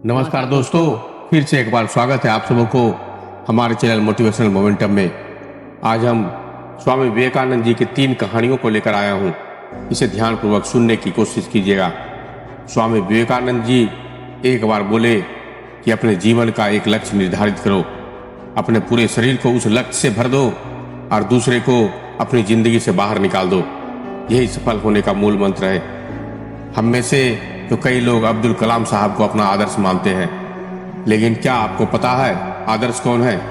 नमस्कार दोस्तों, फिर से एक बार स्वागत है आप सबों को हमारे चैनल मोटिवेशनल मोमेंटम में। आज हम स्वामी विवेकानंद जी की 3 कहानियों को लेकर आया हूँ। इसे ध्यानपूर्वक सुनने की कोशिश कीजिएगा। स्वामी विवेकानंद जी एक बार बोले कि अपने जीवन का एक लक्ष्य निर्धारित करो, अपने पूरे शरीर को उस लक्ष्य से भर दो और दूसरे को अपनी जिंदगी से बाहर निकाल दो। यही सफल होने का मूल मंत्र है। हम में से तो कई लोग अब्दुल कलाम साहब को अपना आदर्श मानते हैं, लेकिन क्या आपको पता है आदर्श कौन है?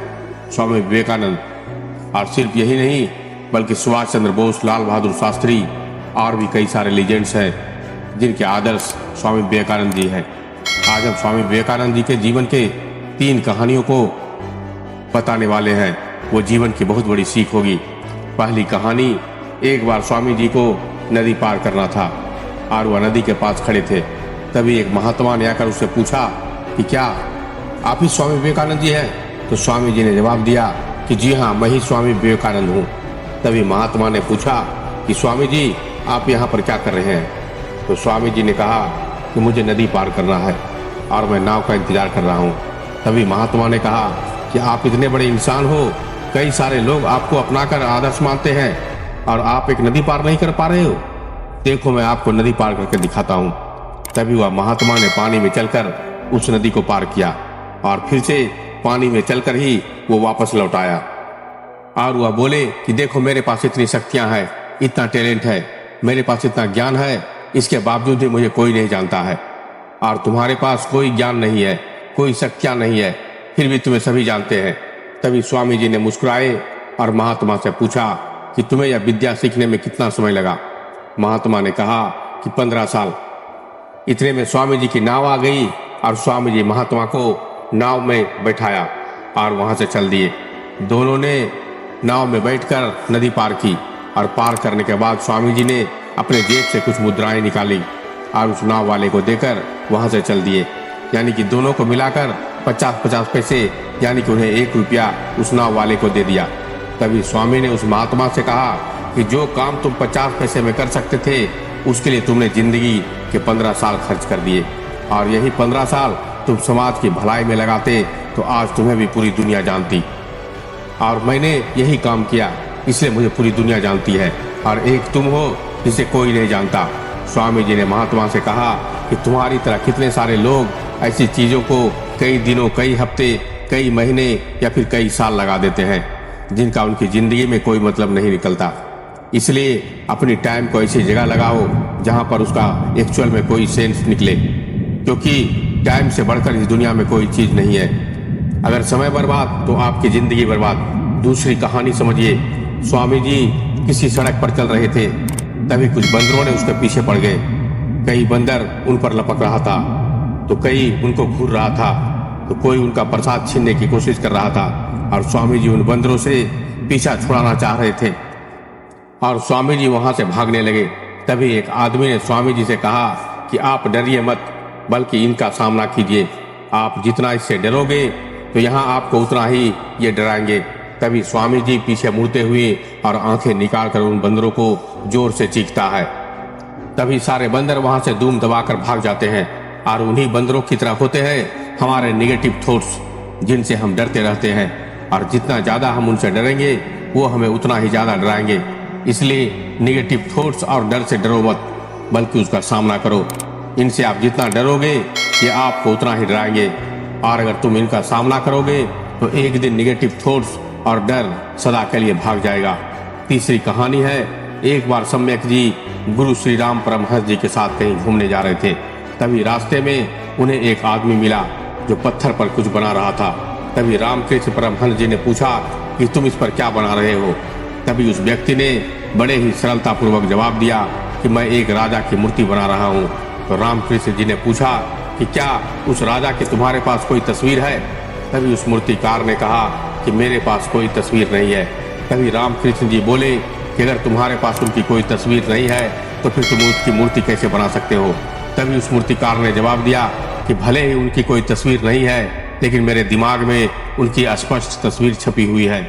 स्वामी विवेकानंद। और सिर्फ यही नहीं बल्कि सुभाष चंद्र बोस, लाल बहादुर शास्त्री और भी कई सारे लीजेंड्स हैं जिनके आदर्श स्वामी विवेकानंद जी हैं। आज हम स्वामी विवेकानंद जी के जीवन के 3 कहानियों को बताने वाले हैं। वो जीवन की बहुत बड़ी सीख होगी। पहली कहानी, एक बार स्वामी जी को नदी पार करना था और वह नदी के पास खड़े थे। तभी एक महात्मा ने आकर उससे पूछा कि क्या आप ही स्वामी विवेकानंद जी हैं? तो स्वामी जी ने जवाब दिया कि जी हाँ, मैं ही स्वामी विवेकानंद हूँ। तभी महात्मा ने पूछा कि स्वामी जी, आप यहाँ पर क्या कर रहे हैं? तो स्वामी जी ने कहा कि मुझे नदी पार करना है और मैं नाव का इंतजार कर रहा हूँ। तभी महात्मा ने कहा कि आप इतने बड़े इंसान हो, कई सारे लोग आपको अपनाकर आदर्श मानते हैं और आप एक नदी पार नहीं कर पा रहे हो। देखो, मैं आपको नदी पार करके दिखाता हूँ। तभी वह महात्मा ने पानी में चलकर उस नदी को पार किया और फिर से पानी में चलकर ही वो वापस लौट आया। और वह बोले कि देखो, मेरे पास इतनी शक्तियां हैं, इतना टैलेंट है, मेरे पास इतना ज्ञान है, इसके बावजूद भी मुझे कोई नहीं जानता है। और तुम्हारे पास कोई ज्ञान नहीं है, कोई शक्तियां नहीं है, फिर भी तुम्हें सभी जानते हैं। तभी स्वामी जी ने मुस्कुराए और महात्मा से पूछा कि तुम्हें यह विद्या सीखने में कितना समय लगा? महात्मा ने कहा कि 15 साल। इतने में स्वामी जी की नाव आ गई और स्वामी जी महात्मा को नाव में बैठाया और वहां से चल दिए। दोनों ने नाव में बैठकर नदी पार की और पार करने के बाद स्वामी जी ने अपने जेब से कुछ मुद्राएं निकाली और उस नाव वाले को देकर वहां से चल दिए। यानी कि दोनों को मिलाकर 50-50 पैसे, यानी कि उन्हें 1 रुपया उस नाव वाले को दे दिया। तभी स्वामी ने उस महात्मा से कहा कि जो काम तुम 50 पैसे में कर सकते थे, उसके लिए तुमने जिंदगी के 15 साल खर्च कर दिए, और यही 15 साल तुम समाज की भलाई में लगाते तो आज तुम्हें भी पूरी दुनिया जानती। और मैंने यही काम किया, इसलिए मुझे पूरी दुनिया जानती है, और एक तुम हो जिसे कोई नहीं जानता। स्वामी जी ने महात्मा से कहा कि तुम्हारी तरह कितने सारे लोग ऐसी चीजों को कई दिनों, कई हफ्ते, कई महीने या फिर कई साल लगा देते हैं, जिनका उनकी जिंदगी में कोई मतलब नहीं निकलता। इसलिए अपनी टाइम को ऐसी जगह लगाओ जहां पर उसका एक्चुअल में कोई सेंस निकले, क्योंकि टाइम से बढ़कर इस दुनिया में कोई चीज नहीं है। अगर समय बर्बाद तो आपकी जिंदगी बर्बाद। दूसरी कहानी समझिए। स्वामी जी किसी सड़क पर चल रहे थे, तभी कुछ बंदरों ने उसके पीछे पड़ गए। कई बंदर उन पर लपक रहा था तो कई उनको घूर रहा था, तो कोई उनका प्रसाद छीनने की कोशिश कर रहा था और स्वामी जी उन बंदरों से पीछा छुड़ाना चाह रहे थे और स्वामी जी वहां से भागने लगे। तभी एक आदमी ने स्वामी जी से कहा कि आप डरिए मत, बल्कि इनका सामना कीजिए। आप जितना इससे डरोगे तो यहाँ आपको उतना ही ये डराएंगे। तभी स्वामी जी पीछे मुड़ते हुए और आंखें निकाल कर उन बंदरों को जोर से चीखता है। तभी सारे बंदर वहां से धूम दबाकर भाग जाते हैं, और उन्हीं बंदरों की तरह होते हैं हमारे नेगेटिव थॉट्स, जिनसे हम डरते रहते हैं, और जितना ज्यादा हम उनसे डरेंगे वो हमें उतना ही ज्यादा डराएंगे। इसलिए नेगेटिव थॉट्स और डर से डरो मत, बल्कि उसका सामना करो। इनसे आप जितना डरोगे ये आपको उतना ही डराएंगे, और अगर तुम इनका सामना करोगे तो एक दिन नेगेटिव थॉट्स और डर सदा के लिए भाग जाएगा। तीसरी कहानी है, एक बार सम्यक जी गुरु श्री राम परमहंस जी के साथ कहीं घूमने जा रहे थे। तभी रास्ते में उन्हें एक आदमी मिला जो पत्थर पर कुछ बना रहा था। तभी रामकृष्ण परमहंस जी ने पूछा कि तुम इस पर क्या बना रहे हो? तभी उस व्यक्ति ने बड़े ही सरलतापूर्वक जवाब दिया कि मैं एक राजा की मूर्ति बना रहा हूँ। तो रामकृष्ण जी ने पूछा कि क्या उस राजा की तुम्हारे पास कोई तस्वीर है? तभी उस मूर्तिकार ने कहा कि मेरे पास कोई तस्वीर नहीं है। तभी रामकृष्ण जी बोले कि अगर तुम्हारे पास उनकी कोई तस्वीर नहीं है तो फिर तुम उसकी मूर्ति कैसे बना सकते हो? तभी उस मूर्तिकार ने जवाब दिया कि भले ही उनकी कोई तस्वीर नहीं है, लेकिन मेरे दिमाग में उनकी स्पष्ट तस्वीर छपी हुई है।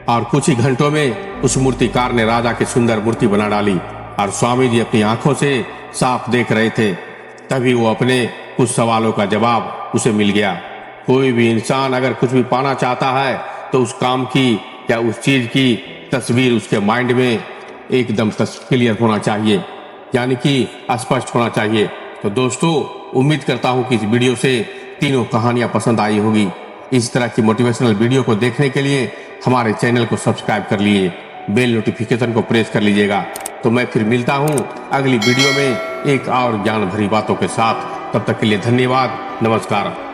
और कुछ ही घंटों में उस मूर्तिकार ने राजा की सुंदर मूर्ति बना डाली और स्वामी जी अपनी आंखों से साफ देख रहे थे। तभी वो अपने कुछ सवालों का जवाब उसे मिल गया। कोई भी इंसान अगर कुछ भी पाना चाहता है तो उस काम की या उस चीज की तस्वीर उसके माइंड में एकदम क्लियर होना चाहिए, यानी कि स्पष्ट होना चाहिए। तो दोस्तों, उम्मीद करता हूं कि इस वीडियो से तीनों कहानियां पसंद आई होगी। इस तरह की मोटिवेशनल वीडियो को देखने के लिए हमारे चैनल को सब्सक्राइब कर लीजिए, बेल नोटिफिकेशन को प्रेस कर लीजिएगा। तो मैं फिर मिलता हूं अगली वीडियो में एक और ज्ञान भरी बातों के साथ। तब तक के लिए धन्यवाद, नमस्कार।